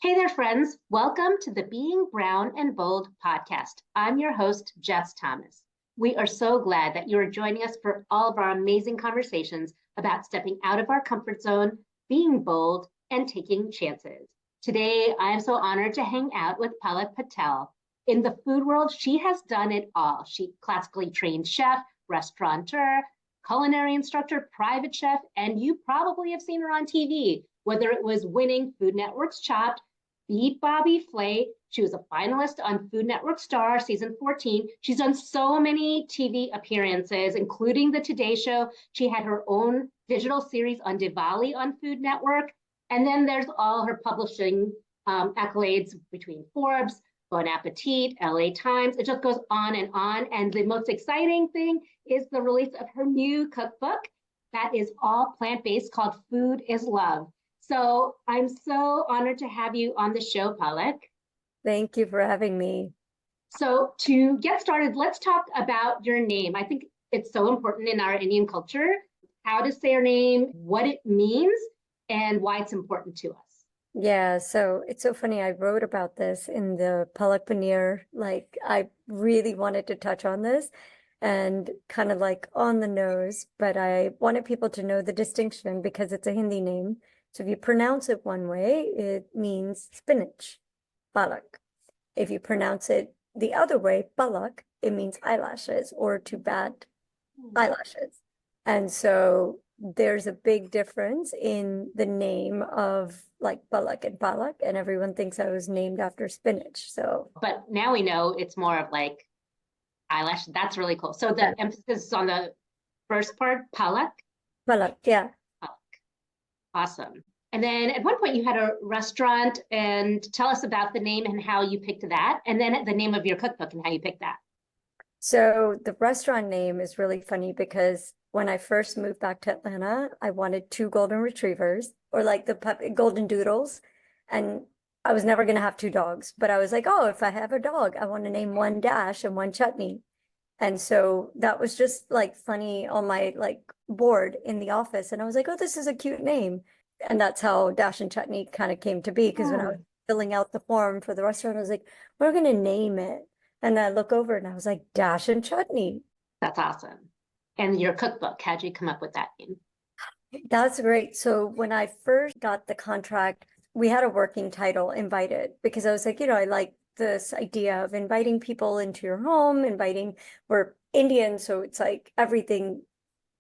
Hey there, friends. Welcome to the Being Brown and Bold podcast. I'm your host, Jess Thomas. We are so glad that you are joining us for all of our amazing conversations about stepping out of our comfort zone, being bold, and taking chances. Today, I am so honored to hang out with Palak Patel. In the food world, she has done it all. She classically trained chef, restaurateur, culinary instructor, private chef, and you probably have seen her on TV, whether it was winning Food Network's Chopped, beat Bobby Flay. She was a finalist on Food Network Star season 14. She's done so many TV appearances, including the Today Show. She had her own digital series on Diwali on Food Network. And then there's all her publishing accolades between Forbes, Bon Appetit, LA Times. It just goes on. And the most exciting thing is the release of her new cookbook that is all plant-based called Food is Love. So I'm so honored to have you on the show, Palak. Thank you for having me. So to get started, let's talk about your name. I think it's so important in our Indian culture, how to say our name, what it means, and why it's important to us. Yeah, so it's so funny. I wrote about this in the Palak Paneer. I really wanted to touch on this and kind of like on the nose, but I wanted people to know the distinction because it's a Hindi name. So if you pronounce it one way, it means spinach, palak. If you pronounce it the other way, palak, it means eyelashes or to bat eyelashes. And so there's a big difference in the name of like palak, and everyone thinks I was named after spinach. So, but now we know it's more of like eyelash. That's really cool. So the emphasis is on the first part, palak. Palak, yeah. Awesome. And then at one point you had a restaurant, and tell us about the name and how you picked that. And then the name of your cookbook and how you picked that. So the restaurant name is really funny because when I first moved back to Atlanta, I wanted 2 golden retrievers or like the golden doodles. And I was never going to have 2 dogs, but I was like, oh, if I have a dog, I want to name one Dash and one Chutney. And so that was just like funny on my like board in the office. And I was like, oh, this is a cute name. And that's how Dash and Chutney kind of came to be. Because when I was filling out the form for the restaurant, I was like, we're going to name it. And I look over and I was like, Dash and Chutney. That's awesome. And your cookbook, how'd you come up with that name? That's great. So when I first got the contract, we had a working title, Invited, because I was like, I like this idea of inviting people into your home, we're Indian, so it's like everything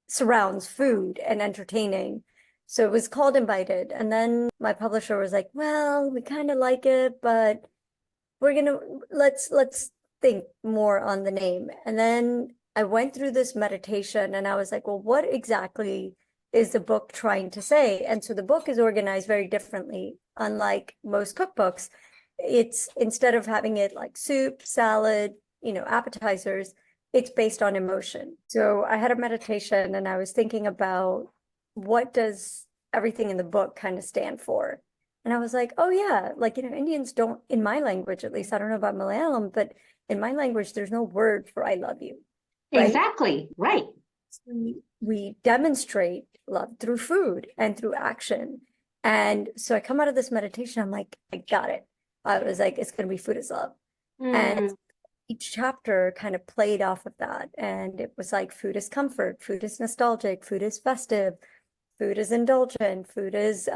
surrounds food and entertaining. So it was called Invited. And then my publisher was like, well, we kind of like it, but let's think more on the name. And then I went through this meditation and I was like, well, what exactly is the book trying to say? And so the book is organized very differently. Unlike most cookbooks, it's instead of having it like soup, salad, appetizers, it's based on emotion. So I had a meditation and I was thinking about what does everything in the book kind of stand for? And I was like, oh yeah, like, Indians don't, in my language, at least, I don't know about Malayalam, but in my language, there's no word for I love you. Right? Exactly, right. We demonstrate love through food and through action. And so I come out of this meditation, I'm like, I got it. I was like, it's going to be Food is Love. And each chapter kind of played off of that. And it was like, food is comfort, food is nostalgic, food is festive, food is indulgent, food is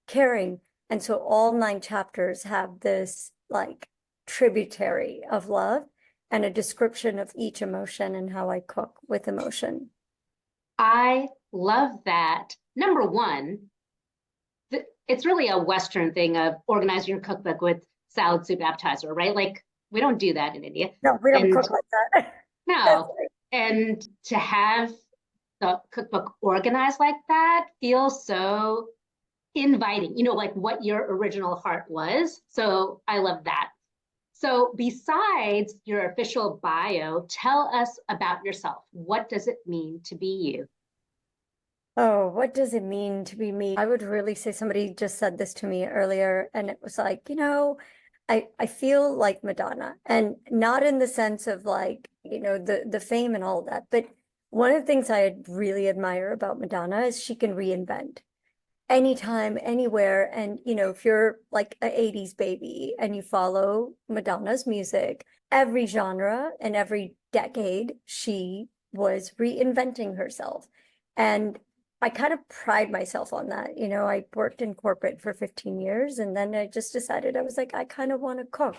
caring. And so all 9 chapters have this like tributary of love and a description of each emotion and how I cook with emotion. I love that. Number one, it's really a Western thing of organizing your cookbook with salad, soup, appetizer, right? Like we don't do that in India. No, we don't cook like that. No. And to have the cookbook organized like that feels so inviting, like what your original heart was. So I love that. So besides your official bio, tell us about yourself. What does it mean to be you? Oh, what does it mean to be me? I would really say somebody just said this to me earlier, and it was like, I feel like Madonna, and not in the sense of like, the fame and all that, but one of the things I really admire about Madonna is she can reinvent. anytime, anywhere. And, if you're like an 80s baby and you follow Madonna's music, every genre and every decade, she was reinventing herself. And I kind of pride myself on that. I worked in corporate for 15 years and then I just decided I was like, I kind of want to cook.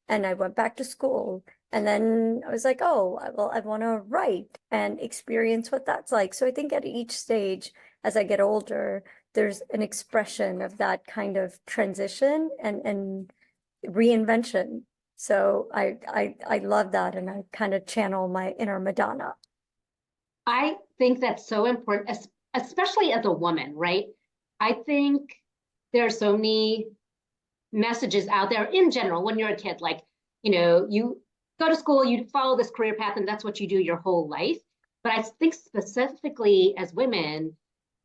And I went back to school. And then I was like, oh, well, I want to write and experience what that's like. So I think at each stage, as I get older, there's an expression of that kind of transition and reinvention. So I love that, and I kind of channel my inner Madonna. I think that's so important, especially as a woman, right? I think there are so many messages out there in general when you're a kid, like, you go to school, you follow this career path, and that's what you do your whole life. But I think specifically as women,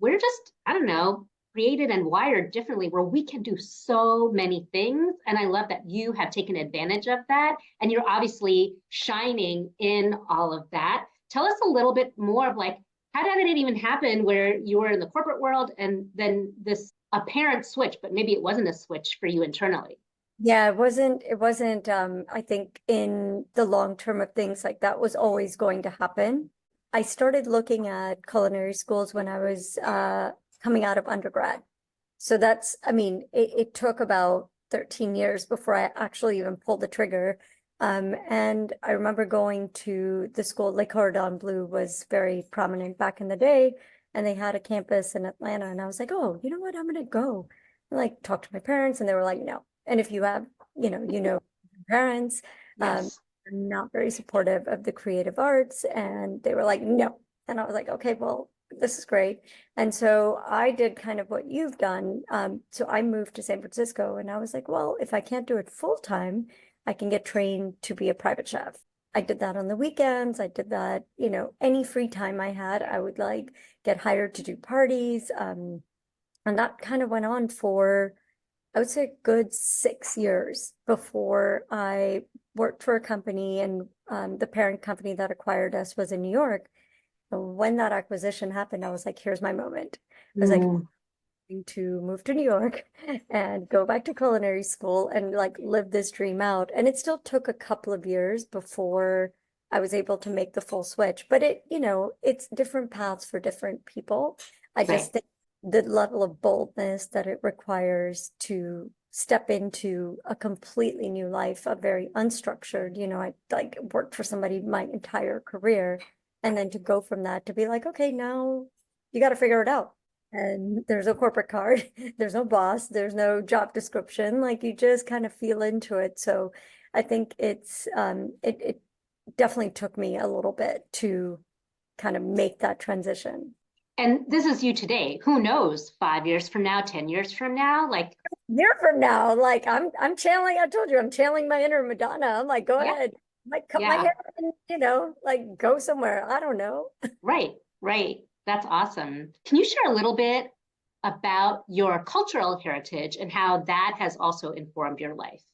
we're just, I don't know, created and wired differently where we can do so many things. And I love that you have taken advantage of that. And you're obviously shining in all of that. Tell us a little bit more of like, how did it even happen where you were in the corporate world and then this apparent switch, but maybe it wasn't a switch for you internally? Yeah, it wasn't I think in the long term of things, like that was always going to happen. I started looking at culinary schools when I was coming out of undergrad. So I mean, it took about 13 years before I actually even pulled the trigger. And I remember going to the school. Le Cordon Bleu was very prominent back in the day, and they had a campus in Atlanta. And I was like, oh, you know what? I'm gonna go. And like talk to my parents, and they were like, no. And if you have, parents, Yes. they're not very supportive of the creative arts, and they were like, no. And I was like, okay, well, this is great. And so I did kind of what you've done. So I moved to San Francisco, and I was like, well, if I can't do it full time, I can get trained to be a private chef. I did that on the weekends. I did that, any free time I had, I would like get hired to do parties. And that kind of went on for, I would say, a good 6 years before I worked for a company, and the parent company that acquired us was in New York. And when that acquisition happened, I was like, here's my moment. I was like, Mm. to move to New York and go back to culinary school and like live this dream out. And it still took a couple of years before I was able to make the full switch. But it's different paths for different people. I Right. just think the level of boldness that it requires to step into a completely new life, a very unstructured, I like worked for somebody my entire career. And then to go from that to be like, okay, now you got to figure it out. And there's no corporate card, there's no boss, there's no job description. Like you just kind of feel into it. So I think it definitely took me a little bit to kind of make that transition. And this is you today. Who knows, 5 years from now, 10 years from now? Like, Year from now, like I'm channeling, I told you, I'm channeling my inner Madonna. I'm like, go yeah, ahead, like cut my yeah, hair and like go somewhere. I don't know. right, right. That's awesome. Can you share a little bit about your cultural heritage and how that has also informed your life?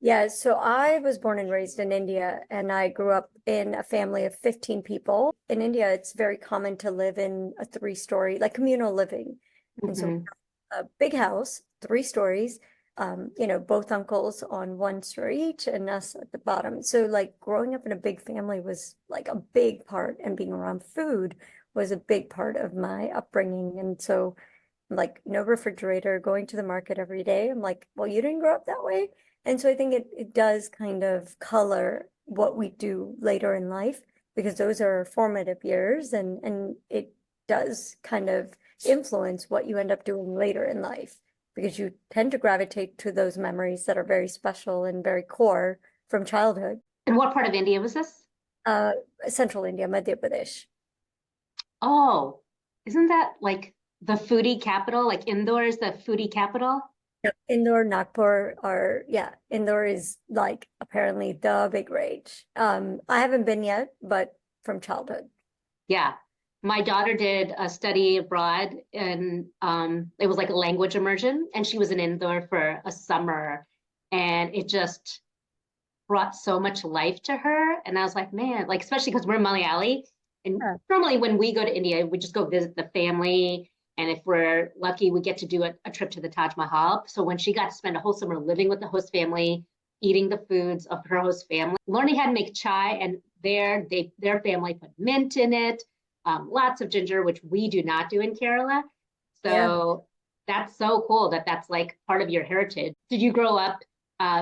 Yeah, so I was born and raised in India, and I grew up in a family of 15 people. In India, it's very common to live in a three-story, like communal living. And so Hmm. a big house, 3 stories, both uncles on one story each and us at the bottom. So like growing up in a big family was like a big part, and being around food was a big part of my upbringing. And so like no refrigerator, going to the market every day. I'm like, well, you didn't grow up that way. And so I think it does kind of color what we do later in life, because those are formative years, and it does kind of influence what you end up doing later in life, because you tend to gravitate to those memories that are very special and very core from childhood. And what part of India was this? Uh, Central India, Madhya Pradesh. Oh, isn't that like the foodie capital? Like Indore is the foodie capital? Yeah, Indore, Nagpur are, yeah, Indore is like apparently the big rage. I haven't been yet, but from childhood. Yeah. My daughter did a study abroad and it was like a language immersion, and she was in Indore for a summer, and it just brought so much life to her. And I was like, man, like, especially because we're Malayali. And Yeah. normally when we go to India, we just go visit the family And if we're lucky, we get to do a trip to the Taj Mahal. So when she got to spend a whole summer living with the host family, eating the foods of her host family, learning how to make chai, and their family put mint in it, lots of ginger, which we do not do in Kerala. So that's so cool that that's like part of your heritage. Did you grow up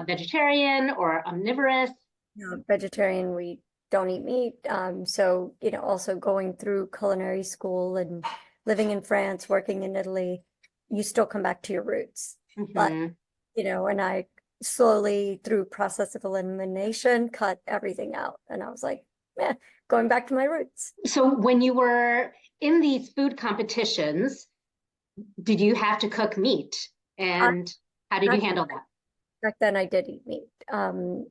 vegetarian or omnivorous? No, vegetarian. We don't eat meat. So, also going through culinary school and living in France, working in Italy, you still come back to your roots. But, and I slowly, through process of elimination, cut everything out. And I was like, going back to my roots. So when you were in these food competitions, did you have to cook meat? And how did you handle that? Back then I did eat meat,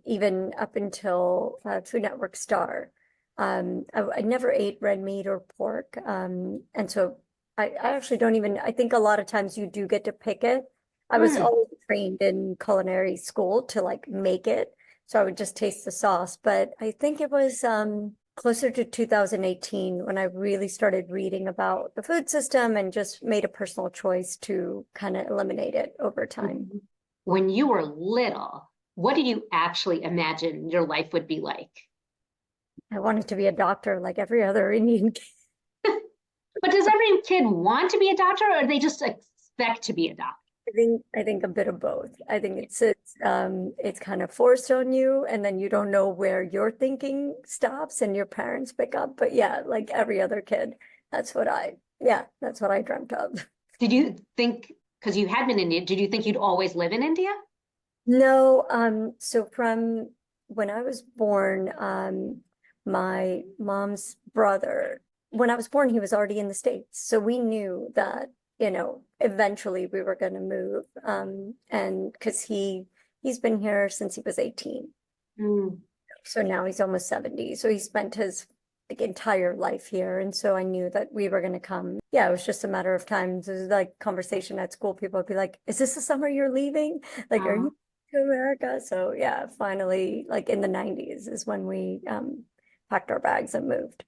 even up until Food Network Star. I never ate red meat or pork. And so I actually don't even, I think a lot of times you do get to pick it. I was always trained in culinary school to like make it. So I would just taste the sauce. But I think it was closer to 2018 when I really started reading about the food system and just made a personal choice to kind of eliminate it over time. When you were little, what did you actually imagine your life would be like? I wanted to be a doctor like every other Indian kid. But does every kid want to be a doctor, or they just expect to be a doctor? I think a bit of both. I think it's kind of forced on you, and then you don't know where your thinking stops and your parents pick up. But yeah, like every other kid, that's what I dreamt of. Did you think, because you had been in India, did you think you'd always live in India? No, so from when I was born, my mom's brother, when I was born, he was already in the States. So we knew that, eventually we were going to move. And because he's been here since he was 18. So now he's almost 70. So he spent his like entire life here. And so I knew that we were going to come. Yeah, it was just a matter of time. It was like conversation at school. People would be like, is this the summer you're leaving? Like, are you to America? So yeah, finally, like in the 90s is when we packed our bags and moved.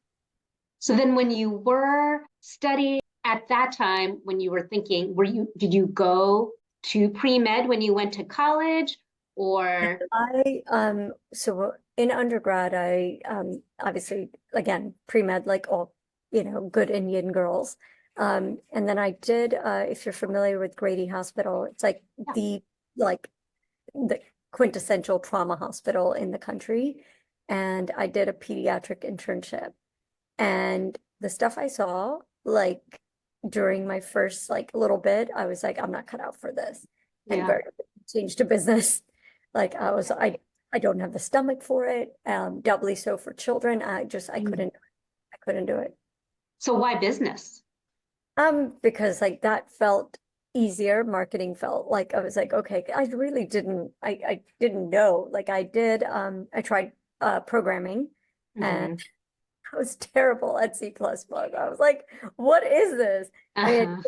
So then when you were studying at that time, when you were thinking, did you go to pre-med when you went to college, or? So in undergrad, I obviously, again, pre-med, like all, good Indian girls. And then I did, if you're familiar with Grady Hospital, it's like the quintessential trauma hospital in the country. And I did a pediatric internship. And the stuff I saw, like during my first like little bit, I was like, I'm not cut out for this. And very changed to business. Like I don't have the stomach for it. Doubly so for children. I couldn't do it. So why business? Because like that felt easier. Marketing felt like I was like, okay, I didn't know. Like I tried programming and I was terrible at C++. I was like, what is this? I had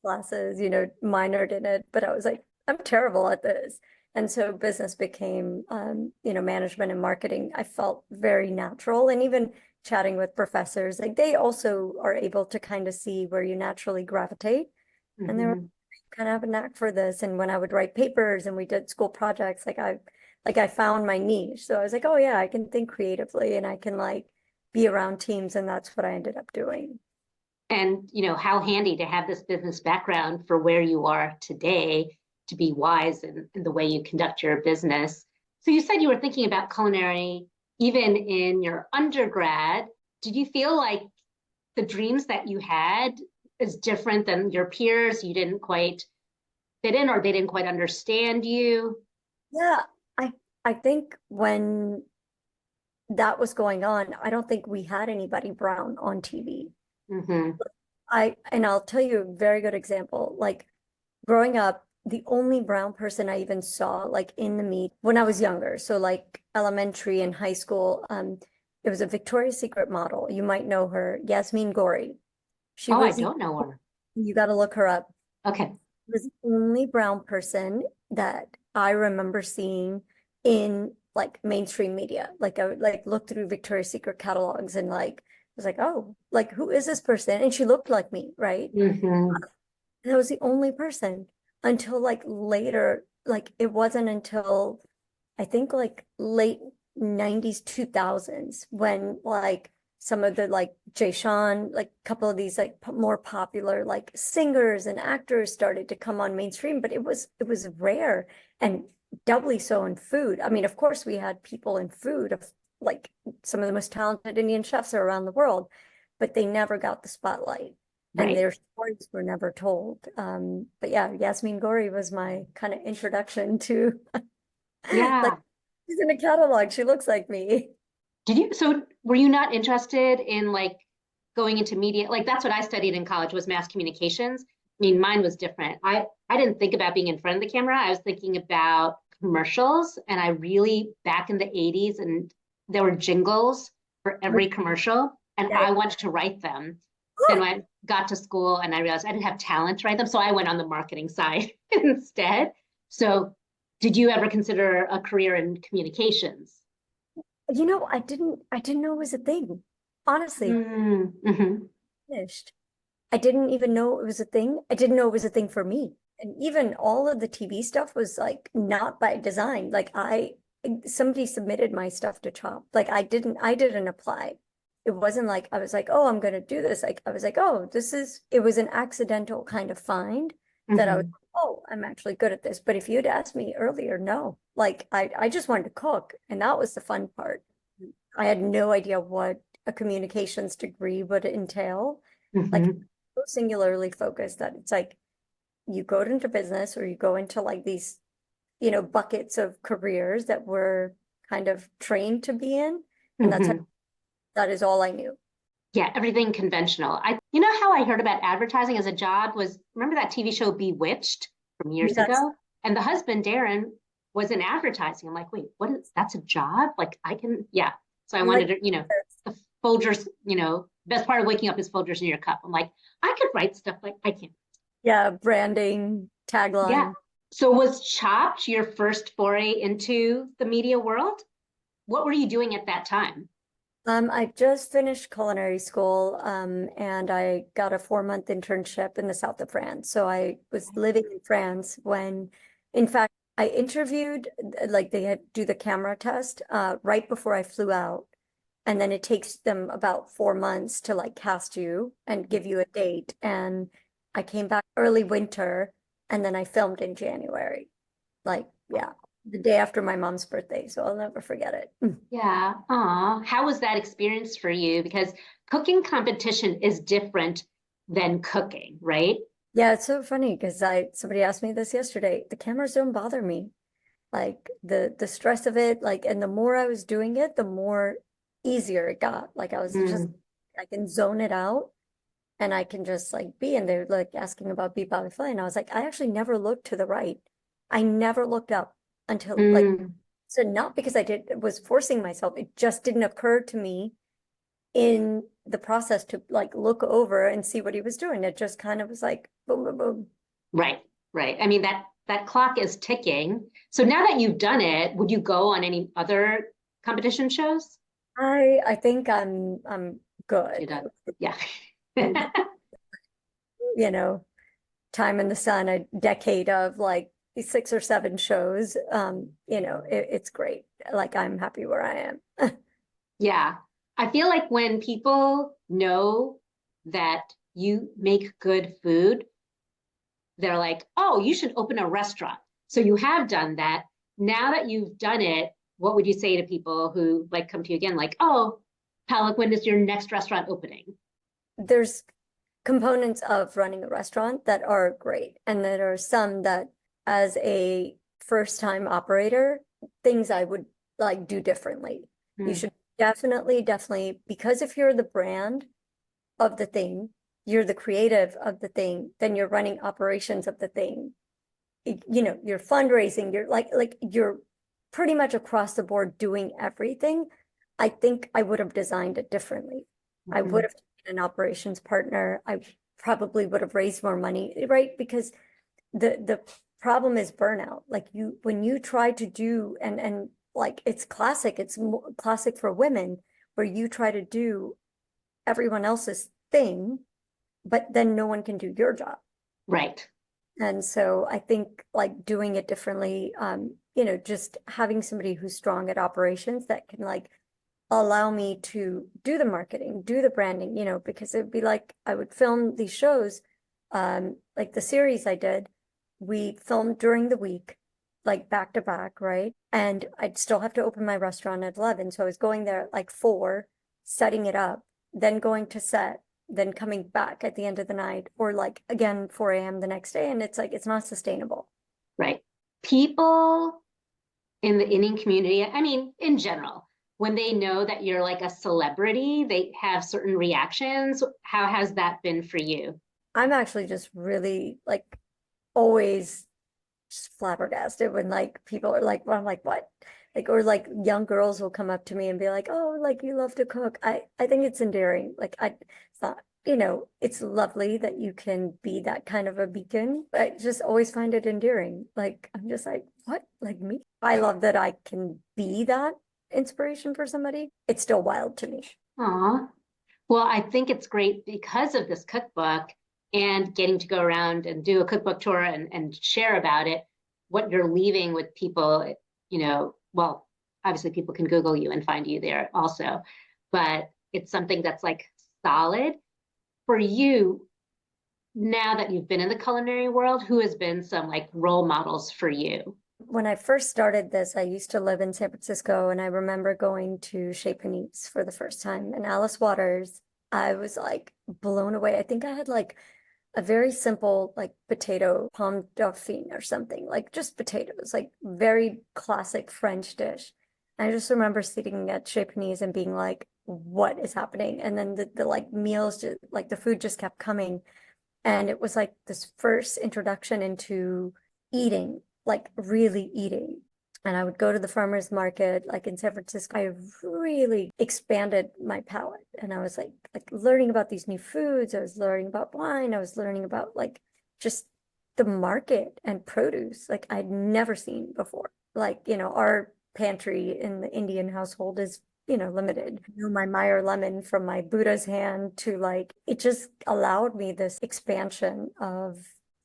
classes, minored in it, but I was like, I'm terrible at this. And so business became, management and marketing. I felt very natural. And even chatting with professors, like they also are able to kind of see where you naturally gravitate. And they were kind of have a knack for this. And when I would write papers and we did school projects, I found my niche. So I was like, oh yeah, I can think creatively and I can like be around teams. And that's what I ended up doing. And, how handy to have this business background for where you are today to be wise in the way you conduct your business. So you said you were thinking about culinary even in your undergrad. Did you feel like the dreams that you had is different than your peers? You didn't quite fit in, or they didn't quite understand you? Yeah, I think when that was going on, I don't think we had anybody brown on TV. And I'll tell you a very good example. Like growing up, the only brown person I even saw like in the meat when I was younger, so like elementary and high school, it was a Victoria's Secret model. You might know her, Yasmin Gori. I don't know her. You got to look her up. Okay. She was the only brown person that I remember seeing in like mainstream media. Like I would like look through Victoria's Secret catalogs and like was like, oh, like, who is this person? And she looked like me, right? Mm-hmm. And I was the only person until like later, like it wasn't until I think like late 90s, 2000s when like some of the like Jay Sean, like a couple of these like more popular like singers and actors started to come on mainstream, but it was rare and doubly so in food. I mean, of course we had people in food of like some of the most talented Indian chefs are around the world, but they never got the spotlight and Right. their stories were never told. But yeah, Yasmin Gori was my kind of introduction to like Yeah. she's in a catalog. She looks like me. So were you not interested in like going into media? Like that's what I studied in college was mass communications. I mean, mine was different. I didn't think about being in front of the camera. I was thinking about commercials and I really back in the 80s and there were jingles for every commercial and Yeah. I wanted to write them. Then when I got to school and I realized I didn't have talent to write them, so I went on the marketing side instead. So did you ever consider a career in communications? You know, I didn't know it was a thing. Honestly, Mm-hmm. finished. I didn't even know it was a thing. I didn't know it was a thing for me. And even all of the TV stuff was like not by design. Like somebody submitted my stuff to Chop. Like I didn't apply. It wasn't like I was like, oh, I'm gonna do this. Like I was like, oh, it was an accidental kind of find that I was, Mm-hmm. oh, I'm actually good at this. But if you'd asked me earlier, no. Like I just wanted to cook, and that was the fun part. I had no idea what a communications degree would entail. Like Mm-hmm. so singularly focused that it's like you go into business or you go into like these, buckets of careers that we're kind of trained to be in. And Mm-hmm. that is all I knew. Yeah, everything conventional. You know how I heard about advertising as a job was remember that TV show Bewitched from years That's ago? And the husband, Darren, was in advertising. I'm like, wait, what is that's a job? Like I can, yeah. So I wanted like, to, the Folgers, best part of waking up is Folgers in your cup. I'm like, I could write stuff like I can't. yeah, branding, Yeah. tagline. So was Chopped your first foray into the media world? What were you doing at that time? I just finished culinary school, and I got a 4-month internship in the south of France. So I was living in France when, in fact, I interviewed, like they had do the camera test, right before I flew out. And then it takes them about 4 months to like cast you and give you a date. And I came back early winter and then I filmed in January. Like, yeah, the day after my mom's birthday. So I'll never forget it. Yeah. How was that experience for you? Because cooking competition is different than cooking, right? Yeah, it's so funny because somebody asked me this yesterday. The cameras don't bother me. Like the stress of it, like, and the more I was doing it, the more easier it got. Like I was just Mm, I can zone it out and I can just like be, and they're like asking about Bobby Flay, and I was like, I actually never looked to the right. I never looked up until like, mm, so not because was forcing myself. It just didn't occur to me in the process to like look over and see what he was doing. It just kind of was like boom, boom, boom. right, right. I mean that clock is ticking. So now that you've done it, would you go on any other competition shows? I think I'm You're good. done. Yeah. And you know, time in the sun, a decade of like 6 or 7 shows. It's great. Like I'm happy where I am. Yeah. I feel like when people know that you make good food, they're like, oh, you should open a restaurant. So you have done that. Now that you've done it, what would you say to people who like come to you again, like, oh, Palak, when is your next restaurant opening? There's components of running a restaurant that are great, and there are some that, as a first time operator, things I would like do differently. You Hmm. should definitely, because if you're the brand of the thing, you're the creative of the thing, then you're running operations of the thing. You're fundraising, you're pretty much across the board doing everything. I think I would have designed it differently. I would Mhm. have taken an operations partner. I probably would have raised more money, right? Because the problem is burnout. Like when you try to do, and like it's classic for women where you try to do everyone else's thing, but then no one can do your job. Right. And so I think like doing it differently, just having somebody who's strong at operations that can like allow me to do the marketing, do the branding, because it'd be like I would film these shows, like the series I did, we filmed during the week, like back to back, right? And I'd still have to open my restaurant at 11. So I was going there at like 4, setting it up, then going to set, then coming back at the end of the night, or like again 4 a.m. the next day. And it's like it's not sustainable. Right. People in the Indian community, I mean, in general, when they know that you're like a celebrity, they have certain reactions. How has that been for you? I'm actually just really like always just flabbergasted when like people are like, well, I'm like, what? Like, or like young girls will come up to me and be like, oh, like you love to cook. I think it's endearing. Like it's not, it's lovely that you can be that kind of a beacon. I just always find it endearing. Like, I'm just like, what? Like me? I love that I can be that inspiration for somebody. It's still wild to me. Aw. Well, I think it's great because of this cookbook and getting to go around and do a cookbook tour and share about it, what you're leaving with people, well, obviously people can Google you and find you there also, but it's something that's like solid for you. Now that you've been in the culinary world, who has been some like role models for you? When I first started this, I used to live in San Francisco, and I remember going to Chez Panisse for the first time. And Alice Waters, I was like blown away. I think I had like a very simple like potato pomme dauphine or something, like just potatoes, like very classic French dish. I just remember sitting at Chez Panisse and being like, what is happening? And then the like meals, just like the food just kept coming. And it was like this first introduction into eating, like really eating. And I would go to the farmer's market, like in San Francisco. I really expanded my palate. And I was like learning about these new foods. I was learning about wine. I was learning about like just the market and produce like I'd never seen before. Like, our pantry in the Indian household is limited. My Meyer lemon from my Buddha's hand to like, it just allowed me this expansion of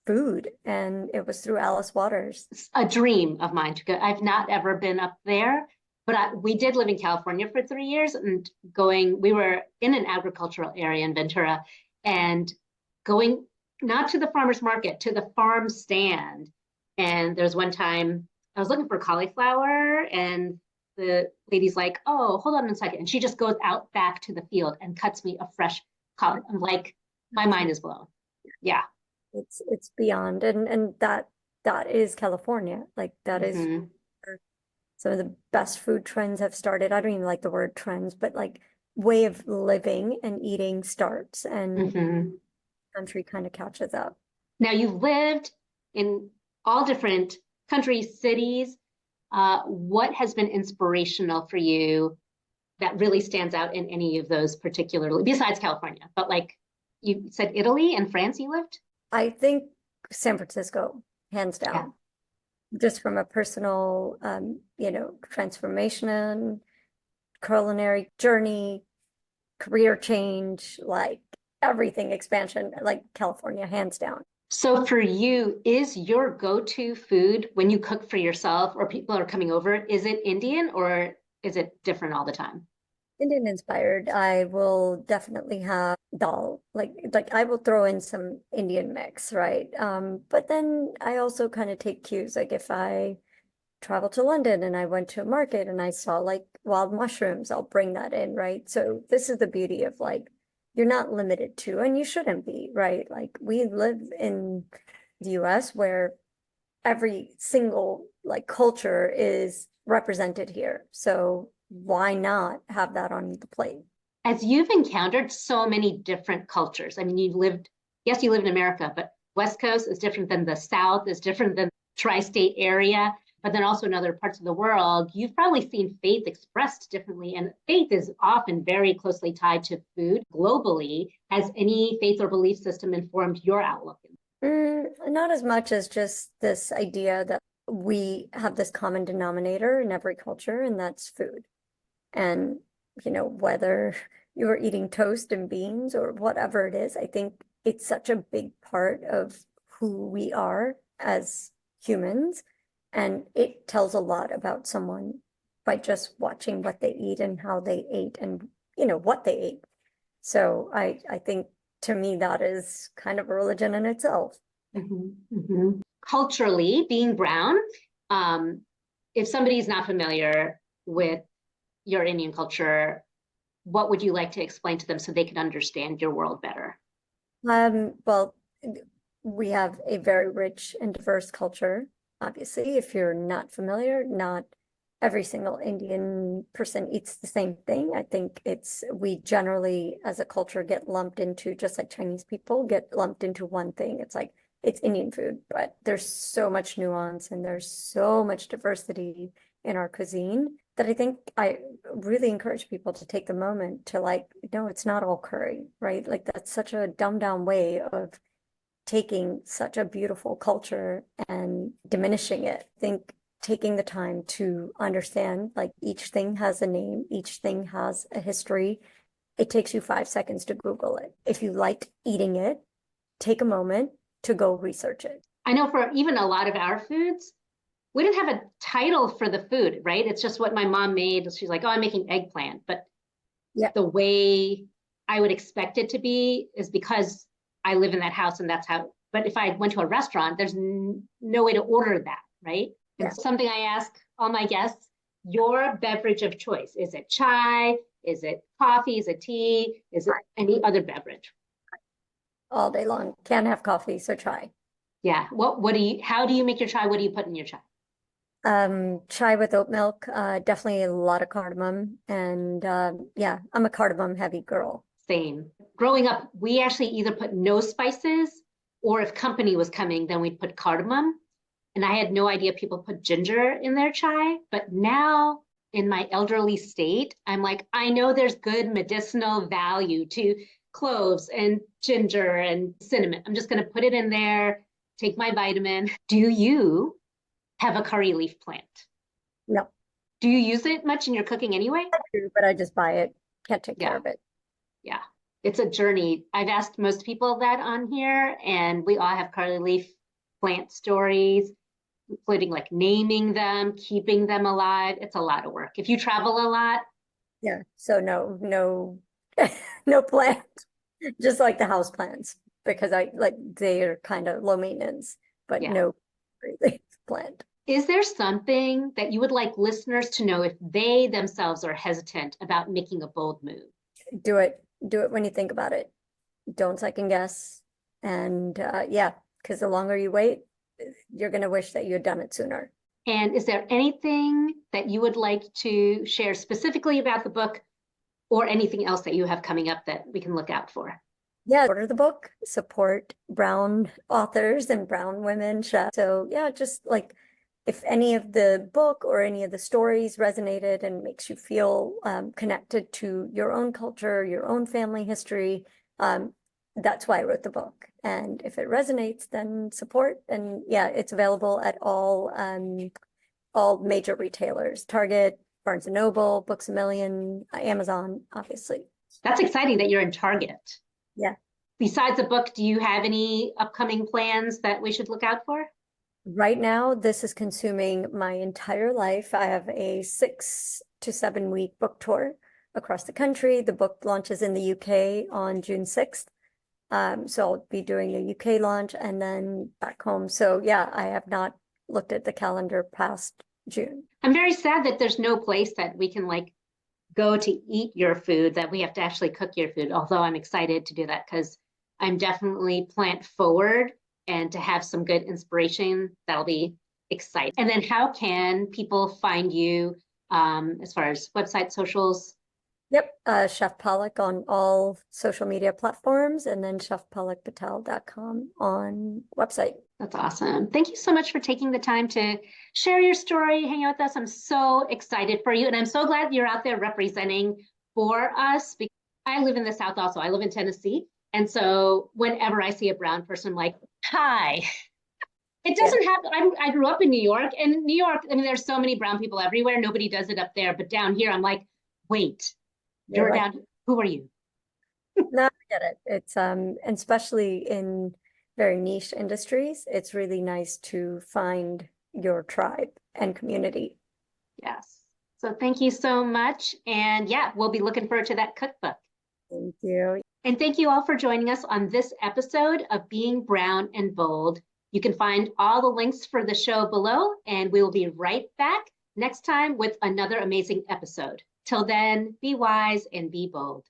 food. And it was through Alice Waters. It's a dream of mine to go. I've not ever been up there, but we did live in California for 3 years and we were in an agricultural area in Ventura and going not to the farmer's market, to the farm stand. And there's one time I was looking for cauliflower and the lady's like, oh, hold on a second. And she just goes out back to the field and cuts me a fresh cauliflower. I'm like, my mind is blown. Yeah. It's beyond. And that is California. Like that is Mm-hmm. where some of the best food trends have started. I don't even like the word trends, but like way of living and eating starts and Mm-hmm. country kind of catches up. Now you've lived in all different countries, cities. What has been inspirational for you that really stands out in any of those particularly, besides California? But like you said, Italy and France you lived? I think San Francisco, hands Yeah. down, just from a personal, transformation and culinary journey, career change, like everything expansion, like California, hands down. So for you, is your go-to food when you cook for yourself or people are coming over, is it Indian or is it different all the time? Indian inspired. I will definitely have dal. Like I will throw in some Indian mix, right? But then I also kind of take cues. Like if I travel to London and I went to a market and I saw like wild mushrooms, I'll bring that in, right? So this is the beauty of like you're not limited to, and you shouldn't be, right? Like we live in the US where every single like culture is represented here. So why not have that on the plate? As you've encountered so many different cultures, I mean, yes, you live in America, but West Coast is different than the South, is different than tri-state area, but then also in other parts of the world, you've probably seen faith expressed differently. And faith is often very closely tied to food globally. Has any faith or belief system informed your outlook? Not as much as just this idea that we have this common denominator in every culture, and that's food. And, whether you were eating toast and beans or whatever it is. I think it's such a big part of who we are as humans. And it tells a lot about someone by just watching what they eat and how they ate and, what they ate. So I think to me, that is kind of a religion in itself. Culturally, being brown, if somebody's not familiar with your Indian culture, what would you like to explain to them so they can understand your world better? Well, we have a very rich and diverse culture. Obviously, if you're not familiar, not every single Indian person eats the same thing. I think we generally, as a culture, get lumped into, just like Chinese people, get lumped into one thing. It's like, it's Indian food, but there's so much nuance and there's so much diversity in our cuisine that I think I really encourage people to take the moment to no, it's not all curry, right? Like that's such a dumbed down way of taking such a beautiful culture and diminishing it. I think taking the time to understand each thing has a name, each thing has a history. It takes you 5 seconds to Google it. If you like eating it, take a moment to go research it. I know for even a lot of our foods, we didn't have a title for the food, right? It's just what my mom made. She's like, oh, I'm making eggplant. But the way I would expect it to be is because I live in that house and that's how, but if I went to a restaurant, there's no way to order that, right? And something I ask all my guests, your beverage of choice, is it chai? Is it coffee? Is it tea? Is it any other beverage? All day long. Can't have coffee, so chai. Yeah. How do you make your chai? What do you put in your chai? Chai with oat milk, definitely a lot of cardamom. And yeah, I'm a cardamom heavy girl. Same. Growing up, we actually either put no spices or if company was coming, then we'd put cardamom. And I had no idea people put ginger in their chai. But now in my elderly state, I'm like, I know there's good medicinal value to cloves and ginger and cinnamon. I'm just going to put it in there, take my vitamin. Do you have a curry leaf plant? No. Do you use it much in your cooking anyway? I do, but I just buy it. Can't take care of it. Yeah. It's a journey. I've asked most people that on here, and we all have curry leaf plant stories, including naming them, keeping them alive. It's a lot of work. If you travel a lot. Yeah. So no, no plant, just like the house plants, because they are kind of low maintenance, but no plant. Is there something that you would like listeners to know if they themselves are hesitant about making a bold move? Do it when you think about it. Don't second guess. And because the longer you wait, you're going to wish that you had done it sooner. And is there anything that you would like to share specifically about the book or anything else that you have coming up that we can look out for? Yeah, order the book, support brown authors and brown women chefs. So yeah, just if any of the book or any of the stories resonated and makes you feel connected to your own culture, your own family history, that's why I wrote the book. And if it resonates, then support. And yeah, it's available at all major retailers: Target, Barnes & Noble, Books A Million, Amazon, obviously. That's exciting that you're in Target. Yeah. Besides the book, do you have any upcoming plans that we should look out for? Right now, this is consuming my entire life. I have a 6 to 7 week book tour across the country. The book launches in the UK on June 6th. So I'll be doing the UK launch and then back home. So yeah, I have not looked at the calendar past June. I'm very sad that there's no place that we can go to eat your food, that we have to actually cook your food. Although I'm excited to do that because I'm definitely plant forward, and to have some good inspiration, that'll be exciting. And then how can people find you as far as website, socials? Yep, Chef Palak on all social media platforms, and then chefpalakpatel.com on website. That's awesome. Thank you so much for taking the time to share your story, hang out with us. I'm so excited for you, and I'm so glad you're out there representing for us. Because I live in the South also. I live in Tennessee. And so whenever I see a brown person, I'm like, hi. It doesn't happen. I grew up in New York, and New York, I mean, there's so many brown people everywhere. Nobody does it up there. But down here, I'm like, wait, you're down. Who are you? No, I get it. It's and especially in very niche industries, it's really nice to find your tribe and community. Yes. So thank you so much. And yeah, we'll be looking forward to that cookbook. Thank you. And thank you all for joining us on this episode of Being Brown and Bold. You can find all the links for the show below, and we will be right back next time with another amazing episode. Till then, be wise and be bold.